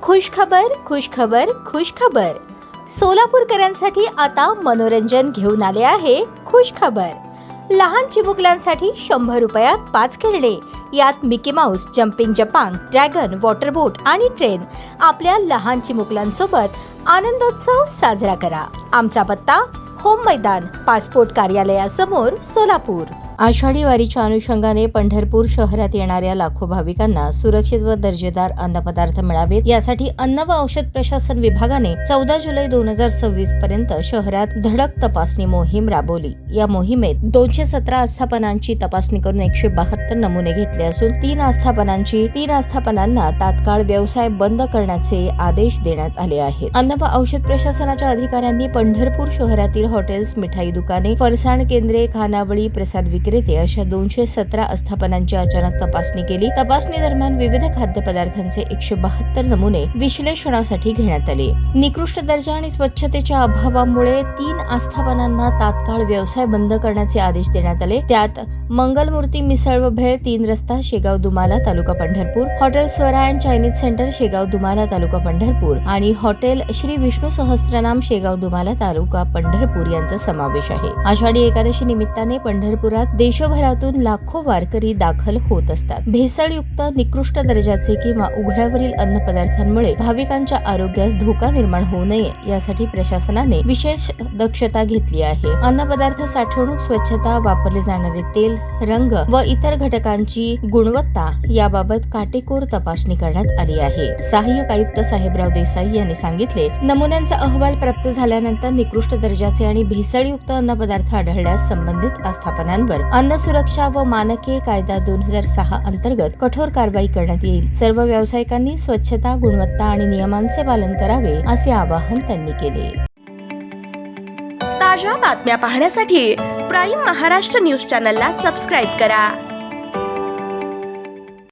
खुशखबर खुशखबर खुशखबर. सोलापूरकरांसाठी आता मनोरंजन घेऊन आले आहे खुशखबर. लहान चिमुकल्यांसाठी 100 रुपयात 5 खेळणे. यात मिकी माऊस, जम्पिंग जपांग, ड्रॅगन, वॉटर बोट आणि ट्रेन. आपल्या लहान चिमुकल्यांसोबत आनंदोत्सव साजरा करा. आमचा पत्ता होम मैदान, पासपोर्ट कार्यालयासमोर, सोलापूर. आषाढी वारीच्या अनुषंगाने पंढरपूर शहरात येणाऱ्या लाखो भाविकांना सुरक्षित व दर्जेदार अन्नपदार्थ मिळावेत यासाठी अन्न व औषध प्रशासन विभागाने 14 जुलै 2026 पर्यंत शहरात धडक तपासणी मोहीम राबवली. या मोहिमेत 217 आस्थापनांची तपासणी करून 172 नमुने घेतले असून 3 आस्थापनांना तात्काळ व्यवसाय बंद करण्याचे आदेश देण्यात आले आहेत. अन्न व औषध प्रशासनाच्या अधिकाऱ्यांनी पंढरपूर शहरातील हॉटेल्स, मिठाई दुकाने, फरसाण केंद्रे, खानावळी, प्रसाद विक्रेते अशा 217 आस्थापनांची अचानक तपासणी केली. तपासणी दरम्यान विविध खाद्यपदार्थांचे 172 नमुने विश्लेषणासाठी घेण्यात आले. निकृष्ट दर्जा आणि स्वच्छतेच्या अभावामुळे 3 आस्थापनांना तात्काळ व्यवसाय बंद करण्याचे आदेश देण्यात आले. त्यात मंगलमूर्ती मिसळ व भेळ, 3 रस्ता, Shegaon Dumala, taluka Pandharpur, hotel Swara and Chinese centre, Shegaon Dumala, taluka Pandharpur आणि हॉटेल श्री विष्णू सहस्त्रनाम, शेगाव दुमाला, तालुका पंढरपूर यांचा समावेश आहे. आषाढी एकादशी निमित्ताने पंढरपुरात देशभरातून लाखो वारकरी दाखल होत असतात. भेसळयुक्त, निकृष्ट दर्जाचे किंवा उघड्यावरील अन्नपदार्थांमुळे भाविकांच्या आरोग्यास धोका निर्माण होऊ नये यासाठी प्रशासनाने विशेष दक्षता घेतली आहे. अन्नपदार्थ साठवणूक, स्वच्छता, वापरले जाणारे तेल, रंग व इतर घटकांची गुणवत्ता याबाबत काटेकोर तपासणी करण्यात आली आहे. सहाय्यक आयुक्त साहेबराव देसाई यांनी सांगितले, नमुन्यांचा अहवाल प्राप्त झाल्यानंतर निकृष्ट दर्जाचे आणि भेसळयुक्त अन्नपदार्थ आढळल्यास संबंधित आस्थापनांवर अन्न सुरक्षा व मानके कायदा 2006 अंतर्गत कठोर कारवाई करण्यात येईल. सर्व व्यावसायिकांनी स्वच्छता, गुणवत्ता आणि नियमांचे पालन करावे असे आवाहन त्यांनी केले. ताज्या बातम्या पाहण्यासाठी प्राईम महाराष्ट्र न्यूज चॅनलला सबस्क्राईब करा.